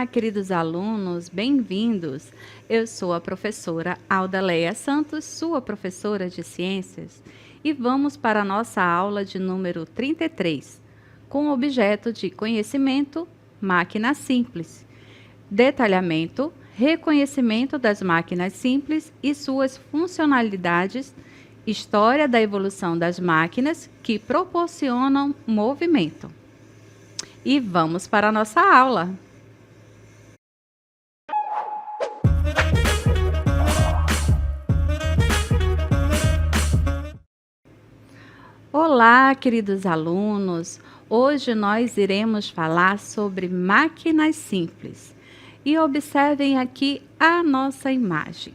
Olá, queridos alunos, bem-vindos. Eu sou a professora Aldaleia Santos, sua professora de ciências, e vamos para a nossa aula de número 33, com o objeto de conhecimento, máquina simples, detalhamento, reconhecimento das máquinas simples e suas funcionalidades, história da evolução das máquinas que proporcionam movimento. E vamos para a nossa aula. Olá, queridos alunos! Hoje nós iremos falar sobre máquinas simples. E observem aqui a nossa imagem.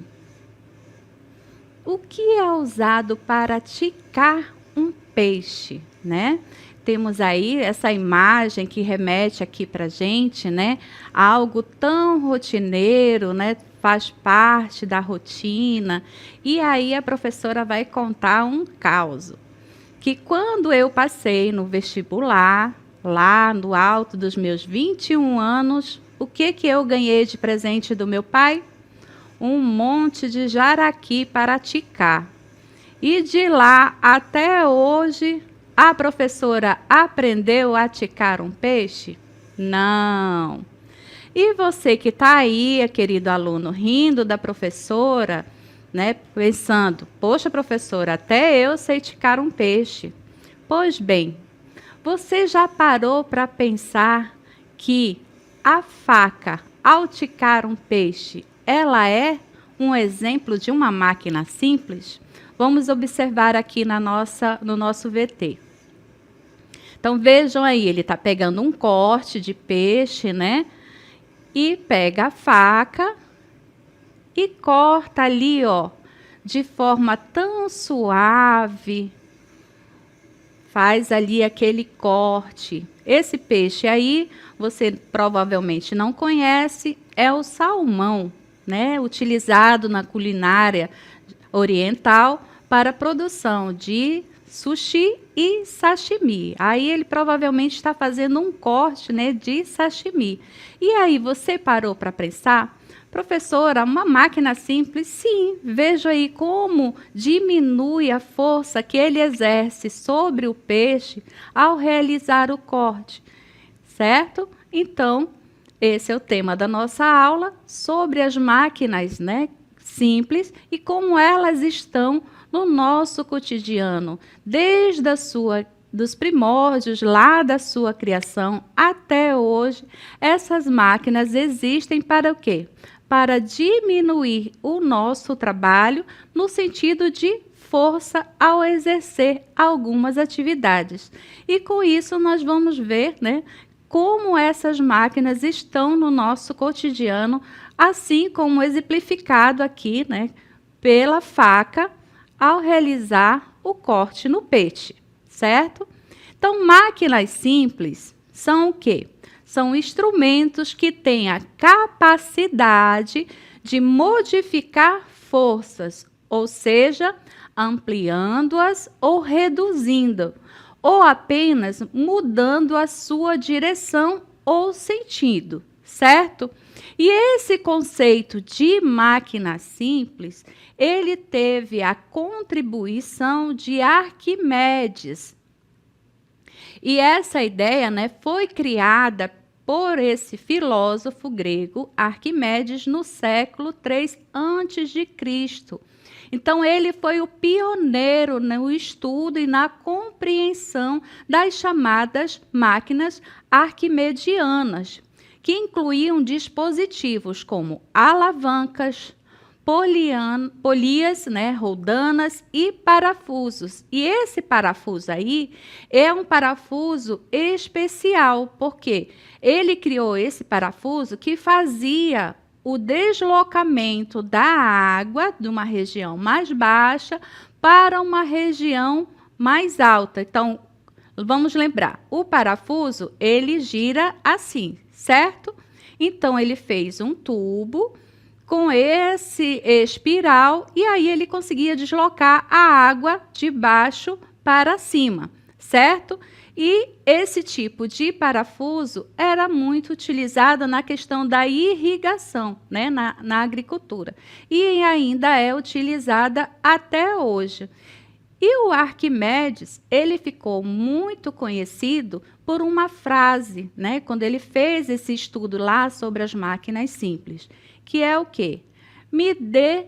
O que é usado para ticar um peixe, né? Temos aí essa imagem que remete aqui para a gente, né? Algo tão rotineiro, né? Faz parte da rotina. E aí a professora vai contar um caso. Que quando eu passei no vestibular, lá no alto dos meus 21 anos, o que eu ganhei de presente do meu pai? Um monte de jaraqui para ticar. E de lá até hoje, a professora aprendeu a ticar um peixe? Não. E você que está aí, querido aluno, rindo da professora, né, pensando, poxa, professora, até eu sei ticar um peixe. Pois bem, você já parou para pensar que a faca, ao ticar um peixe, ela é um exemplo de uma máquina simples? Vamos observar aqui no nosso VT. Então, vejam aí, ele está pegando um corte de peixe, né? E pega a faca e corta ali, ó, de forma tão suave. Faz ali aquele corte. Esse peixe aí, você provavelmente não conhece, é o salmão, né? Utilizado na culinária oriental para a produção de sushi e sashimi. Aí ele provavelmente está fazendo um corte, né, de sashimi. E aí você parou para pensar? Professora, uma máquina simples? Sim, veja aí como diminui a força que ele exerce sobre o peixe ao realizar o corte, certo? Então, esse é o tema da nossa aula sobre as máquinas, né, simples e como elas estão no nosso cotidiano, desde dos primórdios lá da sua criação até hoje. Essas máquinas existem para o quê? Para diminuir o nosso trabalho no sentido de força ao exercer algumas atividades. E com isso nós vamos ver, né, como essas máquinas estão no nosso cotidiano, assim como exemplificado aqui, né, pela faca, ao realizar o corte no peixe, certo? Então, máquinas simples são o quê? São instrumentos que têm a capacidade de modificar forças, ou seja, ampliando-as ou reduzindo, ou apenas mudando a sua direção ou sentido, certo? E esse conceito de máquina simples, ele teve a contribuição de Arquimedes. E essa ideia, né, foi criada por esse filósofo grego Arquimedes no século III a.C. Então, ele foi o pioneiro no estudo e na compreensão das chamadas máquinas arquimedianas, que incluíam dispositivos como alavancas, polias, né, roldanas e parafusos. E esse parafuso aí é um parafuso especial, porque ele criou esse parafuso que fazia o deslocamento da água de uma região mais baixa para uma região mais alta. Então, vamos lembrar, o parafuso, ele gira assim, certo? Então, ele fez um tubo com esse espiral e aí ele conseguia deslocar a água de baixo para cima, certo? E esse tipo de parafuso era muito utilizado na questão da irrigação, né, na agricultura. E ainda é utilizada até hoje. E o Arquimedes, ele ficou muito conhecido por uma frase, né, quando ele fez esse estudo lá sobre as máquinas simples, que é o quê? Me dê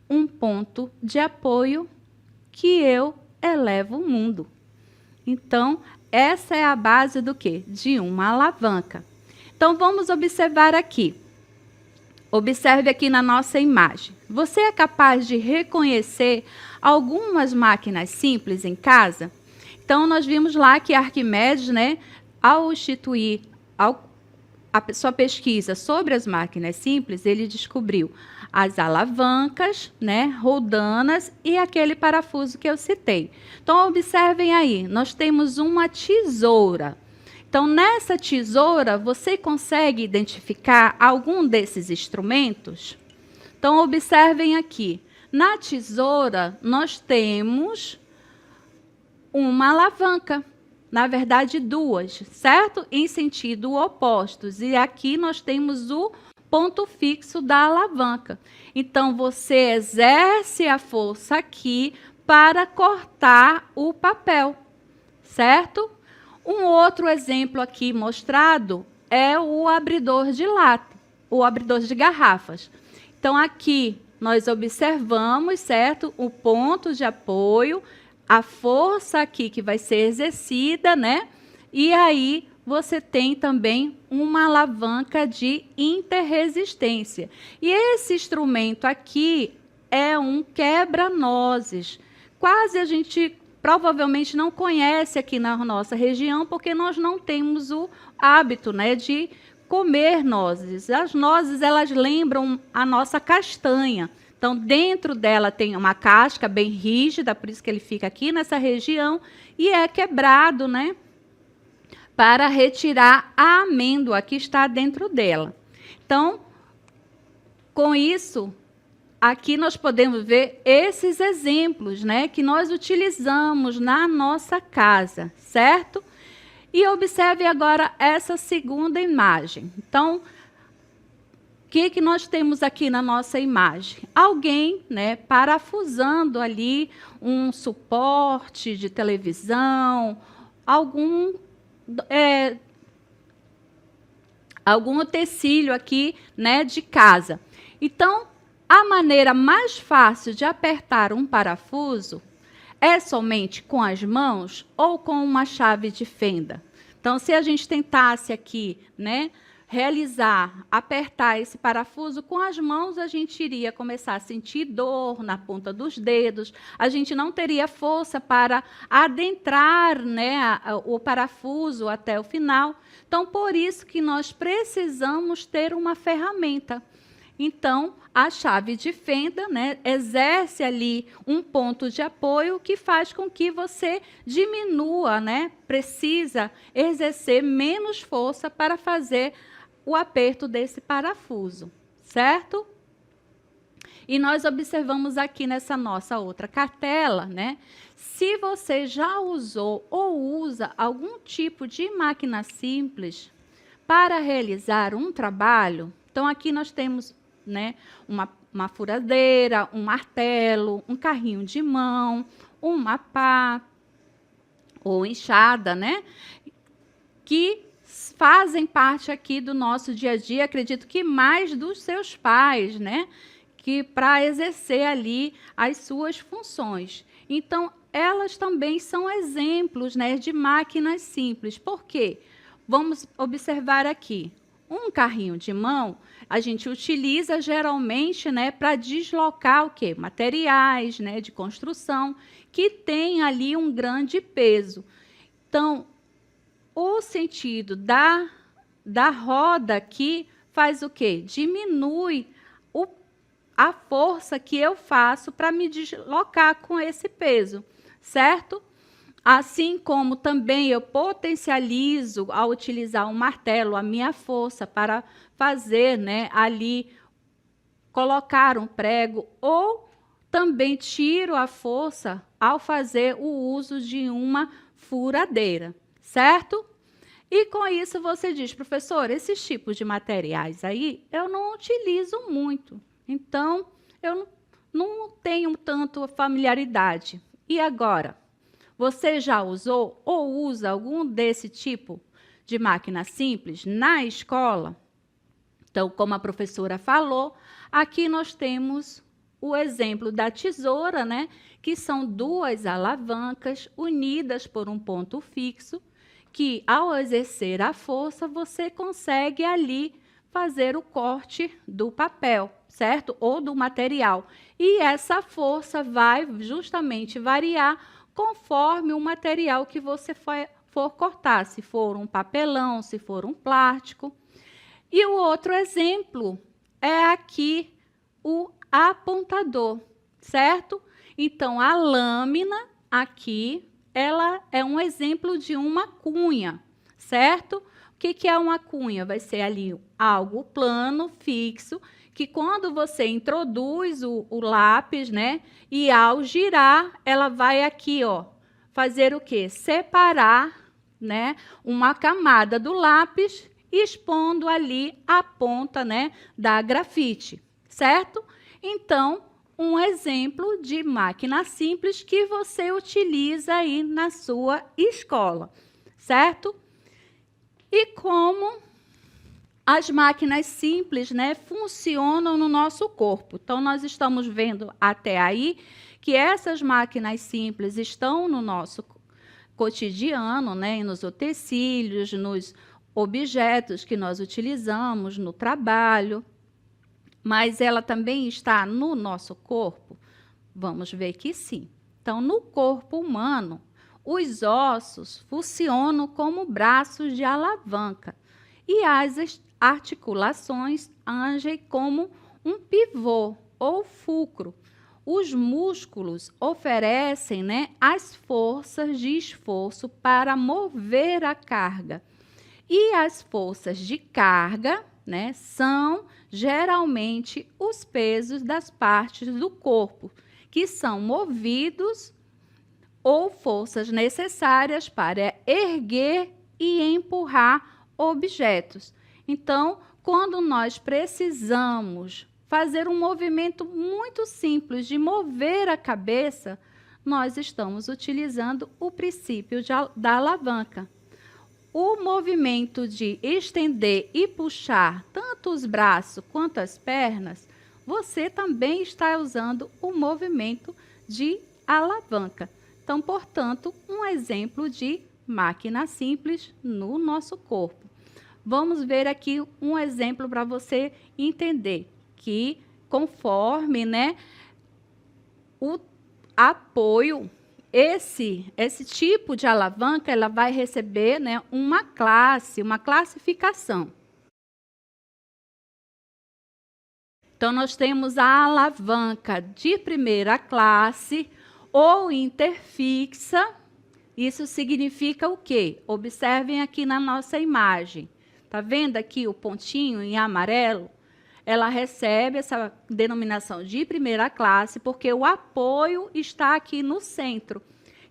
um ponto de apoio que eu elevo o mundo. Então, essa é a base do quê? De uma alavanca. Então, vamos observar aqui. Observe aqui na nossa imagem. Você é capaz de reconhecer algumas máquinas simples em casa? Então, nós vimos lá que Arquimedes, né, ao instituir a sua pesquisa sobre as máquinas simples, ele descobriu as alavancas, né, roldanas e aquele parafuso que eu citei. Então, observem aí, nós temos uma tesoura. Então, nessa tesoura, você consegue identificar algum desses instrumentos? Então, observem aqui. Na tesoura, nós temos uma alavanca. Na verdade, duas, certo? Em sentido opostos. E aqui nós temos o ponto fixo da alavanca. Então, você exerce a força aqui para cortar o papel, certo? Um outro exemplo aqui mostrado é o abridor de lata, o abridor de garrafas. Então, aqui nós observamos, certo? O ponto de apoio, a força aqui que vai ser exercida, né? E aí você tem também uma alavanca de interresistência. E esse instrumento aqui é um quebra-nozes. Quase a gente provavelmente não conhece aqui na nossa região, porque nós não temos o hábito, né, de comer nozes. As nozes, elas lembram a nossa castanha. Então, dentro dela tem uma casca bem rígida, por isso que ele fica aqui nessa região, e é quebrado, né, para retirar a amêndoa que está dentro dela. Então, com isso, aqui nós podemos ver esses exemplos, né, que nós utilizamos na nossa casa, certo? E observe agora essa segunda imagem. Então, o que nós temos aqui na nossa imagem? Alguém, né, parafusando ali um suporte de televisão, algum utensílio aqui, né, de casa. Então, a maneira mais fácil de apertar um parafuso é somente com as mãos ou com uma chave de fenda. Então, se a gente tentasse aqui, né, apertar esse parafuso com as mãos, a gente iria começar a sentir dor na ponta dos dedos, a gente não teria força para adentrar, né, o parafuso até o final. Então, por isso que nós precisamos ter uma ferramenta. Então, a chave de fenda, né, exerce ali um ponto de apoio que faz com que você diminua, né, precisa exercer menos força para fazer o aperto desse parafuso, certo? E nós observamos aqui nessa nossa outra cartela, né, se você já usou ou usa algum tipo de máquina simples para realizar um trabalho, então aqui nós temos, né, uma furadeira, um martelo, um carrinho de mão, uma pá ou enxada, né, que fazem parte aqui do nosso dia a dia, acredito que mais dos seus pais, né, que para exercer ali as suas funções. Então, elas também são exemplos, né, de máquinas simples. Por quê? Vamos observar aqui. Um carrinho de mão, a gente utiliza geralmente, né, para deslocar o quê? Materiais, né, de construção, que tem ali um grande peso. Então, o sentido da roda aqui faz o quê? Diminui a força que eu faço para me deslocar com esse peso, certo? Assim como também eu potencializo, ao utilizar um martelo, a minha força para fazer, né, ali, colocar um prego, ou também tiro a força ao fazer o uso de uma furadeira, certo? E com isso você diz, professor, esses tipos de materiais aí eu não utilizo muito, então eu não tenho tanto familiaridade. E agora? Você já usou ou usa algum desse tipo de máquina simples na escola? Então, como a professora falou, aqui nós temos o exemplo da tesoura, né? Que são duas alavancas unidas por um ponto fixo, que ao exercer a força, você consegue ali fazer o corte do papel, certo? Ou do material. E essa força vai justamente variar conforme o material que você for cortar, se for um papelão, se for um plástico. E o outro exemplo é aqui o apontador, certo? Então, a lâmina aqui, ela é um exemplo de uma cunha, certo? O que é uma cunha? Vai ser ali algo plano, fixo, que quando você introduz o lápis, né? E ao girar, ela vai aqui, ó, fazer o quê? Separar, né? Uma camada do lápis, expondo ali a ponta, né, da grafite, certo? Então, um exemplo de máquina simples que você utiliza aí na sua escola, certo? E como as máquinas simples, né, funcionam no nosso corpo. Então, nós estamos vendo até aí que essas máquinas simples estão no nosso cotidiano, né, nos utensílios, nos objetos que nós utilizamos no trabalho, mas ela também está no nosso corpo? Vamos ver que sim. Então, no corpo humano, os ossos funcionam como braços de alavanca e as articulações agem como um pivô ou fulcro. Os músculos oferecem, né, as forças de esforço para mover a carga. E as forças de carga, né, são geralmente os pesos das partes do corpo, que são movidos ou forças necessárias para erguer e empurrar objetos. Então, quando nós precisamos fazer um movimento muito simples de mover a cabeça, nós estamos utilizando o princípio da alavanca. O movimento de estender e puxar tanto os braços quanto as pernas, você também está usando o movimento de alavanca. Então, portanto, um exemplo de máquina simples no nosso corpo. Vamos ver aqui um exemplo para você entender que conforme, né, o apoio, esse tipo de alavanca, ela vai receber, né, uma classificação. Então, nós temos a alavanca de primeira classe ou interfixa. Isso significa o quê? Observem aqui na nossa imagem. Tá vendo aqui o pontinho em amarelo? Ela recebe essa denominação de primeira classe porque o apoio está aqui no centro.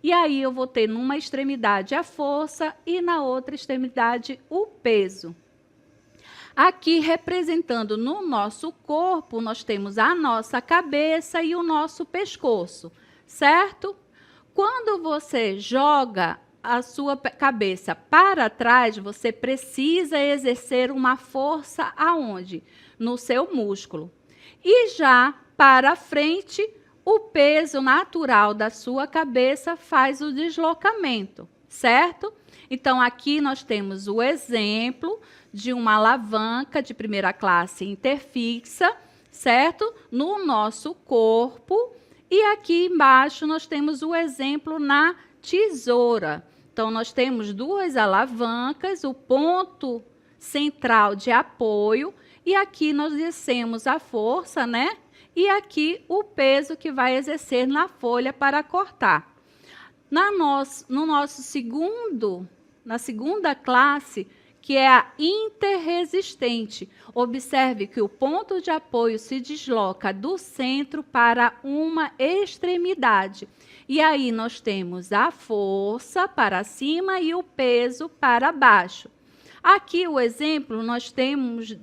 E aí eu vou ter numa extremidade a força e na outra extremidade o peso. Aqui representando no nosso corpo, nós temos a nossa cabeça e o nosso pescoço, certo? Quando você joga a sua cabeça para trás, você precisa exercer uma força aonde? No seu músculo. E já para frente, o peso natural da sua cabeça faz o deslocamento, certo? Então, aqui nós temos o exemplo de uma alavanca de primeira classe interfixa, certo? No nosso corpo. E aqui embaixo nós temos o exemplo na tesoura. Então, nós temos duas alavancas, o ponto central de apoio, e aqui nós exercemos a força, né? E aqui o peso que vai exercer na folha para cortar. Na segunda classe, que é a interresistente. Observe que o ponto de apoio se desloca do centro para uma extremidade. E aí nós temos a força para cima e o peso para baixo. Aqui o exemplo nós temos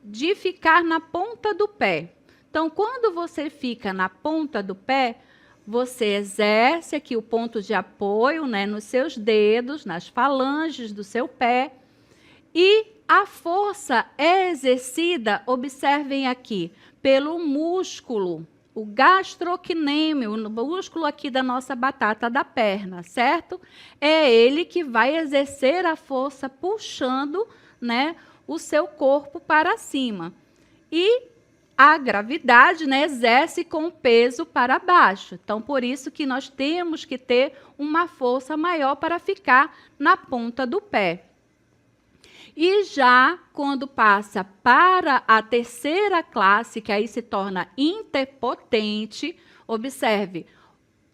de ficar na ponta do pé. Então, quando você fica na ponta do pé, você exerce aqui o ponto de apoio, né, nos seus dedos, nas falanges do seu pé. E a força é exercida, observem aqui, pelo músculo, o gastrocnêmio, o músculo aqui da nossa batata da perna, certo? É ele que vai exercer a força puxando, né, o seu corpo para cima. E a gravidade, né, exerce com o peso para baixo. Então, por isso que nós temos que ter uma força maior para ficar na ponta do pé. E já quando passa para a terceira classe, que aí se torna interpotente, observe,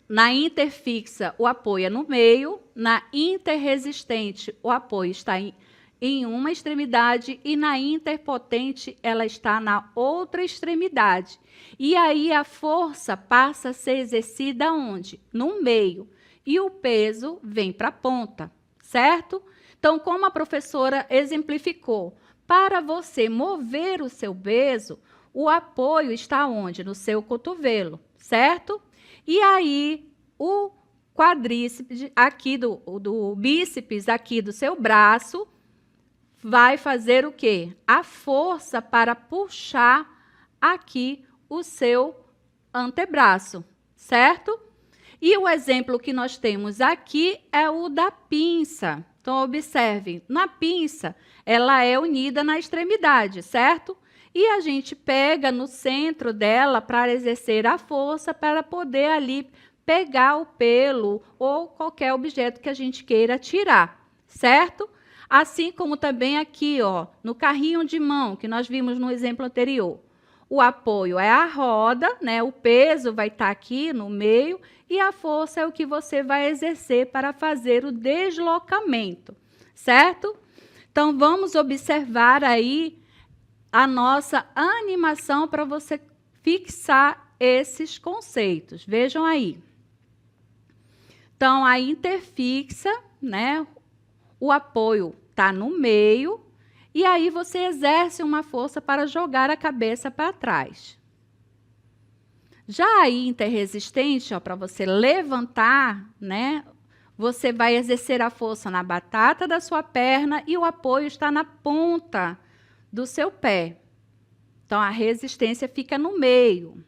na interfixa o apoio é no meio, na interresistente o apoio está em uma extremidade e na interpotente ela está na outra extremidade. E aí a força passa a ser exercida onde? No meio. E o peso vem para a ponta, certo? Então, como a professora exemplificou, para você mover o seu peso, o apoio está onde? No seu cotovelo, certo? E aí o quadríceps aqui do bíceps aqui do seu braço vai fazer o quê? A força para puxar aqui o seu antebraço, certo? E o exemplo que nós temos aqui é o da pinça. Então, observe, na pinça, ela é unida na extremidade, certo? E a gente pega no centro dela para exercer a força para poder ali pegar o pelo ou qualquer objeto que a gente queira tirar, certo? Assim como também aqui, ó, no carrinho de mão, que nós vimos no exemplo anterior. O apoio é a roda, né? O peso vai estar aqui no meio e a força é o que você vai exercer para fazer o deslocamento, certo? Então, vamos observar aí a nossa animação para você fixar esses conceitos. Vejam aí. Então, a interfixa, né? O apoio está no meio. E aí você exerce uma força para jogar a cabeça para trás. Já a interresistente, para você levantar, né, você vai exercer a força na batata da sua perna e o apoio está na ponta do seu pé. Então, a resistência fica no meio.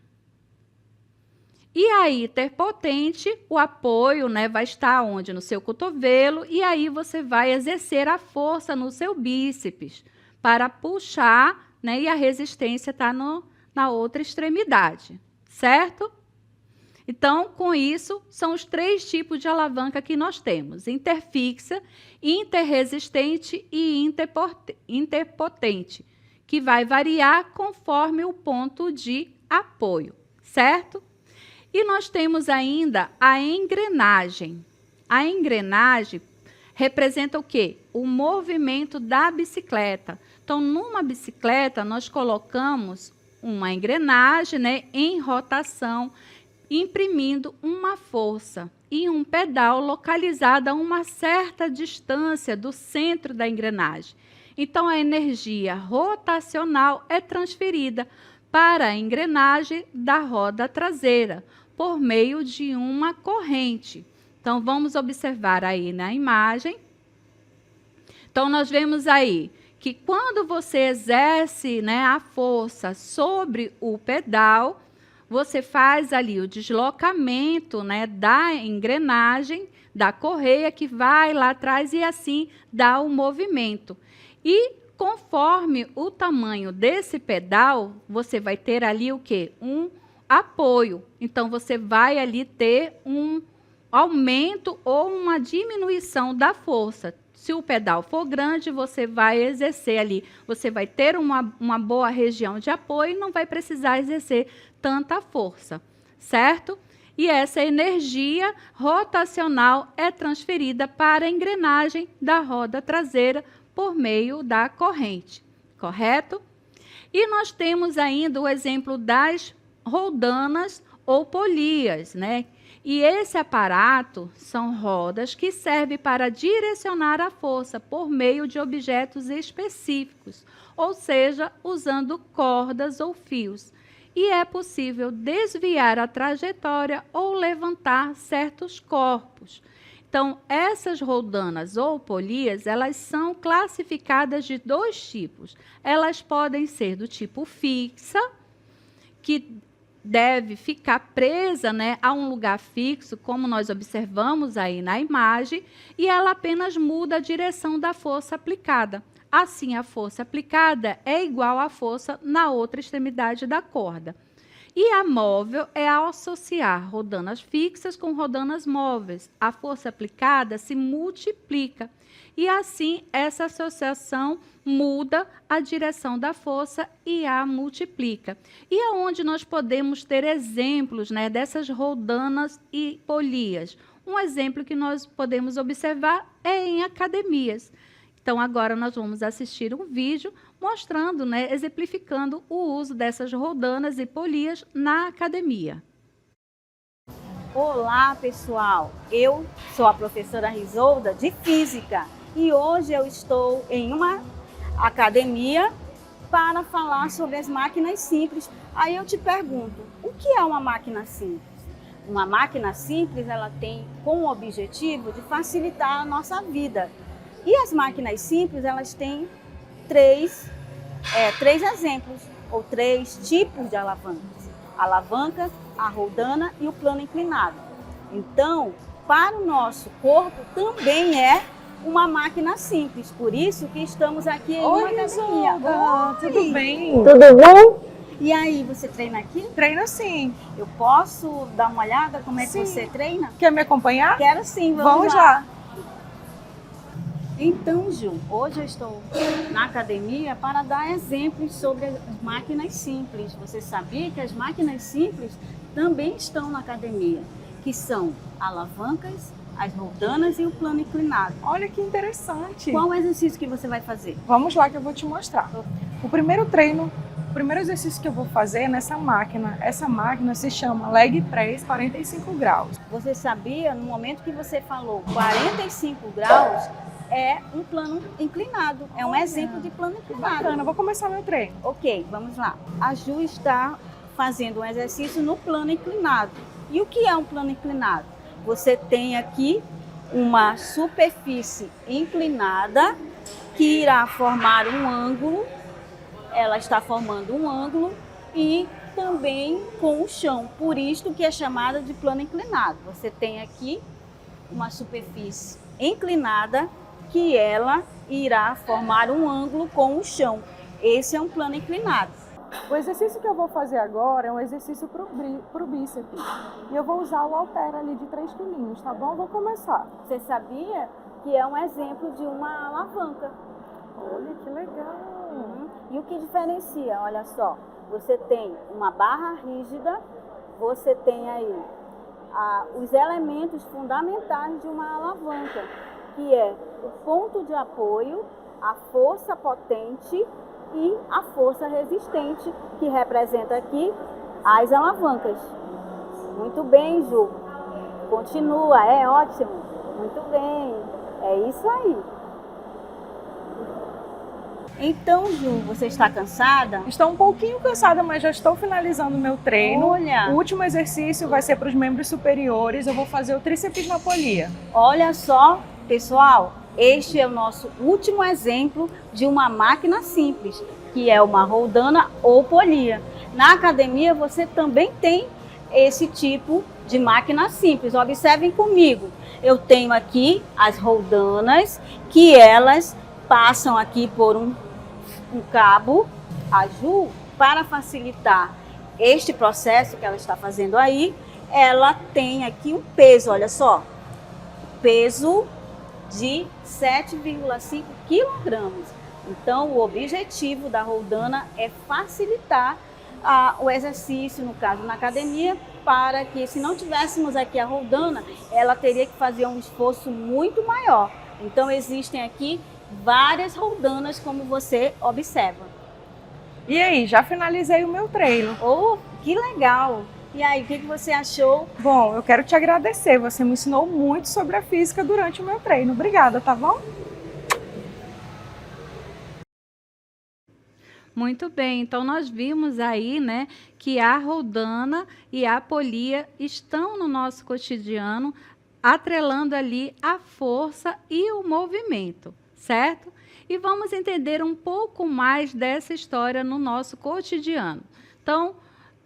E a interpotente, o apoio, né, vai estar onde? No seu cotovelo, e aí você vai exercer a força no seu bíceps para puxar, né, e a resistência está na outra extremidade, certo? Então, com isso, são os 3 tipos de alavanca que nós temos: interfixa, interresistente e interpotente, que vai variar conforme o ponto de apoio, certo? E nós temos ainda a engrenagem. A engrenagem representa o quê? O movimento da bicicleta. Então, numa bicicleta, nós colocamos uma engrenagem, né, em rotação, imprimindo uma força e um pedal localizado a uma certa distância do centro da engrenagem. Então, a energia rotacional é transferida para a engrenagem da roda traseira, por meio de uma corrente. Então, vamos observar aí na imagem. Então, nós vemos aí que quando você exerce, né, a força sobre o pedal, você faz ali o deslocamento, né, da engrenagem, da correia que vai lá atrás e assim dá o movimento. E conforme o tamanho desse pedal, você vai ter ali o quê? Um apoio. Então, você vai ali ter um aumento ou uma diminuição da força. Se o pedal for grande, você vai exercer ali, você vai ter uma boa região de apoio e não vai precisar exercer tanta força, certo? e essa energia rotacional é transferida para a engrenagem da roda traseira por meio da corrente, correto? E nós temos ainda o exemplo das roldanas ou polias, né? E esse aparato são rodas que servem para direcionar a força por meio de objetos específicos, ou seja, usando cordas ou fios. E é possível desviar a trajetória ou levantar certos corpos. Então, essas roldanas ou polias, elas são classificadas de 2 tipos. Elas podem ser do tipo fixa, que deve ficar presa, né, a um lugar fixo, como nós observamos aí na imagem, e ela apenas muda a direção da força aplicada. Assim, a força aplicada é igual à força na outra extremidade da corda. E a móvel é ao associar rodanas fixas com rodanas móveis. A força aplicada se multiplica. E assim, essa associação muda a direção da força e a multiplica. E aonde nós podemos ter exemplos, né, dessas roldanas e polias? Um exemplo que nós podemos observar é em academias. Então, agora nós vamos assistir um vídeo mostrando, né, exemplificando o uso dessas roldanas e polias na academia. Olá, pessoal! Eu sou a professora Risolda de Física e hoje eu estou em uma academia para falar sobre as máquinas simples. Aí eu te pergunto, o que é uma máquina simples? Uma máquina simples, ela tem como objetivo de facilitar a nossa vida. E as máquinas simples, elas têm três exemplos, ou 3 tipos de alavancas. A alavanca, a roldana e o plano inclinado. Então, para o nosso corpo, também é uma máquina simples. Por isso que estamos aqui em uma academia. Tudo bem? Tudo bom? E aí, você treina aqui? Treina sim. Eu posso dar uma olhada como é que Sim. você treina? Quer me acompanhar? Quero sim, Vamos lá. Então, Ju, hoje eu estou na academia para dar exemplos sobre as máquinas simples. Você sabia que as máquinas simples também estão na academia, que são alavancas, as roldanas e o plano inclinado. Olha que interessante. Qual o exercício que você vai fazer? Vamos lá que eu vou te mostrar. O primeiro exercício que eu vou fazer é nessa máquina. Essa máquina se chama Leg Press 45 graus. Você sabia, no momento que você falou 45 graus, é um plano inclinado, é um exemplo de plano inclinado. Bacana, vou começar meu treino. Ok, vamos lá. A Ju está fazendo um exercício no plano inclinado. E o que é um plano inclinado? Você tem aqui uma superfície inclinada que irá formar um ângulo. Ela está formando um ângulo e também com o chão. Por isto que é chamada de plano inclinado. Você tem aqui uma superfície inclinada que ela irá formar um ângulo com o chão. Esse é um plano inclinado. O exercício que eu vou fazer agora é um exercício para o bíceps. E eu vou usar o halter ali de 3 quilinhos, tá bom? Vou começar. Você sabia que é um exemplo de uma alavanca? Olha que legal. E o que diferencia? Olha só, você tem uma barra rígida, você tem aí os elementos fundamentais de uma alavanca, que é o ponto de apoio, a força potente e a força resistente, que representa aqui as alavancas. Muito bem, Ju. Continua, é ótimo. Muito bem, é isso aí. Então, Ju, você está cansada? Estou um pouquinho cansada, mas já estou finalizando o meu treino. Olha! O último exercício vai ser para os membros superiores. Eu vou fazer o tríceps na polia. Olha só, pessoal, este é o nosso último exemplo de uma máquina simples, que é uma roldana ou polia. Na academia você também tem esse tipo de máquina simples. Observem comigo. Eu tenho aqui as roldanas, que elas passam aqui por um cabo. A Ju, para facilitar este processo que ela está fazendo aí, ela tem aqui um peso, olha só, peso de 7,5 quilogramas. Então, o objetivo da roldana é facilitar o exercício, no caso na academia, para que, se não tivéssemos aqui a roldana, ela teria que fazer um esforço muito maior. Então, existem aqui várias roldanas, como você observa. E aí, já finalizei o meu treino. Oh, que legal! E aí, o que você achou? Bom, eu quero te agradecer. Você me ensinou muito sobre a física durante o meu treino. Obrigada, tá bom? Muito bem, então nós vimos aí, né, que a roldana e a polia estão no nosso cotidiano, atrelando ali a força e o movimento, certo? E vamos entender um pouco mais dessa história no nosso cotidiano. Então,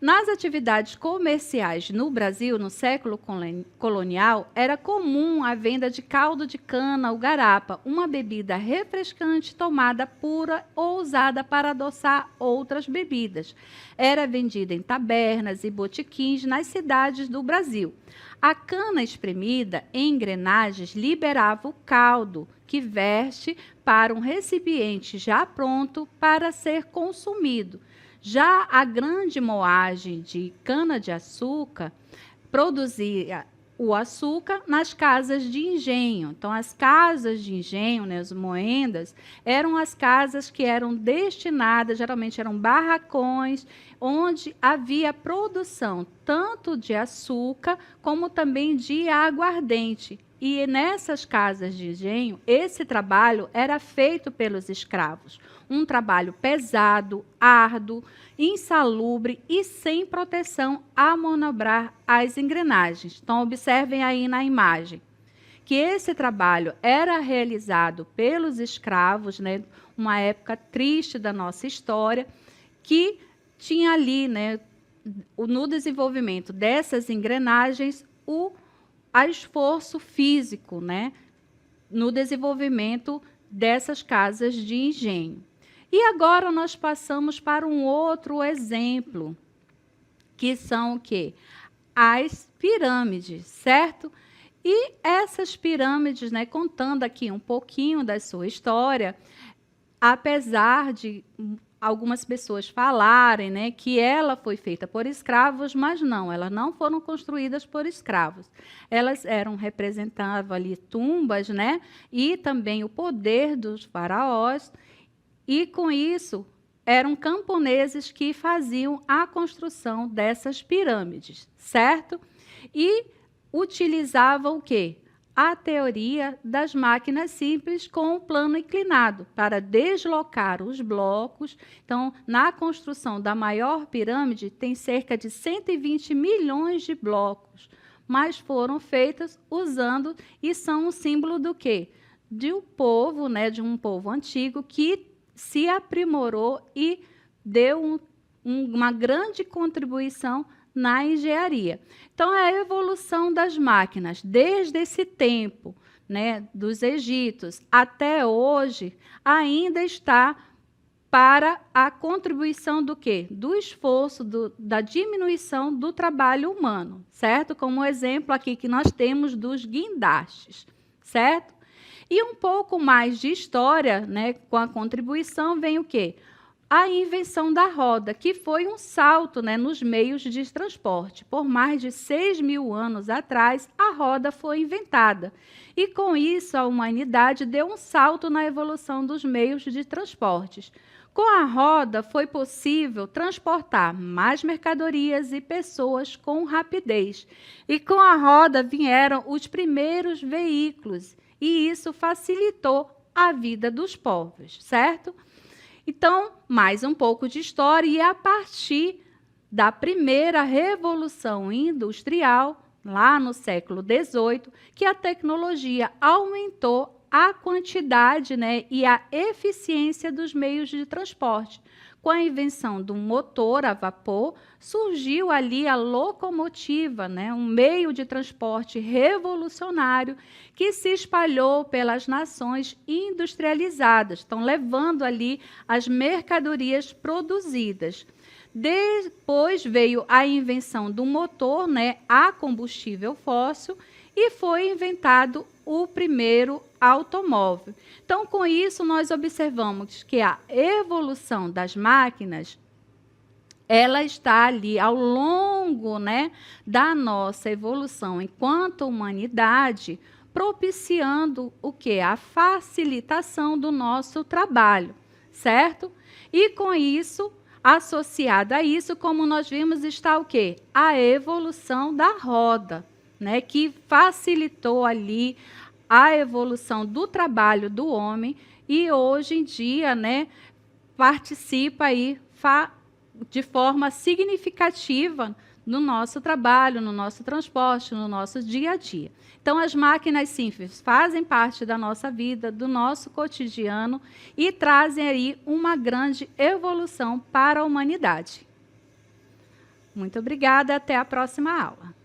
nas atividades comerciais no Brasil, no século colonial, era comum a venda de caldo de cana ou garapa, uma bebida refrescante tomada pura ou usada para adoçar outras bebidas. Era vendida em tabernas e botequins nas cidades do Brasil. A cana espremida em engrenagens liberava o caldo, que verte para um recipiente já pronto para ser consumido. Já a grande moagem de cana-de-açúcar produzia o açúcar nas casas de engenho. Então, as casas de engenho, né, as moendas, eram as casas que eram destinadas, geralmente eram barracões, onde havia produção tanto de açúcar como também de aguardente. E nessas casas de engenho, esse trabalho era feito pelos escravos. Um trabalho pesado, árduo, insalubre e sem proteção a manobrar as engrenagens. Então, observem aí na imagem que esse trabalho era realizado pelos escravos, né, uma época triste da nossa história, que tinha ali, né, no desenvolvimento dessas engrenagens, o esforço físico, né, no desenvolvimento dessas casas de engenho. E agora nós passamos para um outro exemplo, que são o quê? As pirâmides, certo? E essas pirâmides, né, contando aqui um pouquinho da sua história, apesar de algumas pessoas falarem, né, que ela foi feita por escravos, mas não, elas não foram construídas por escravos. Elas representavam ali tumbas, né, e também o poder dos faraós, e com isso eram camponeses que faziam a construção dessas pirâmides, certo? E utilizavam o quê? A teoria das máquinas simples com o plano inclinado para deslocar os blocos. Então, na construção da maior pirâmide, tem cerca de 120 milhões de blocos, mas foram feitas usando e são um símbolo do quê? De um povo, né, de um povo antigo que se aprimorou e deu uma grande contribuição na engenharia. Então, é a evolução das máquinas, desde esse tempo, né, dos egípcios até hoje, ainda está para a contribuição do quê? Do esforço, da diminuição do trabalho humano, certo? Como exemplo aqui que nós temos dos guindastes, certo? E um pouco mais de história, né, com a contribuição, vem o quê? A invenção da roda, que foi um salto, né, nos meios de transporte. Por mais de 6.000 anos atrás, a roda foi inventada. E, com isso, a humanidade deu um salto na evolução dos meios de transportes. Com a roda, foi possível transportar mais mercadorias e pessoas com rapidez. E com a roda vieram os primeiros veículos. E isso facilitou a vida dos povos, certo? Então, mais um pouco de história, e a partir da primeira revolução industrial, lá no século XVIII, que a tecnologia aumentou a quantidade, né, e a eficiência dos meios de transporte. Com a invenção do motor a vapor, surgiu ali a locomotiva, né, um meio de transporte revolucionário que se espalhou pelas nações industrializadas, estão levando ali as mercadorias produzidas. Depois veio a invenção do motor, né, a combustível fóssil, e foi inventado o primeiro automóvel. Então, com isso, nós observamos que a evolução das máquinas ela está ali ao longo, né, da nossa evolução enquanto humanidade, propiciando o quê? A facilitação do nosso trabalho, certo? E com isso, associado a isso, como nós vimos, está o quê? A evolução da roda, né, que facilitou ali a evolução do trabalho do homem e hoje em dia, né, participa aí de forma significativa no nosso trabalho, no nosso transporte, no nosso dia a dia. Então, as máquinas simples fazem parte da nossa vida, do nosso cotidiano e trazem aí uma grande evolução para a humanidade. Muito obrigada, até a próxima aula.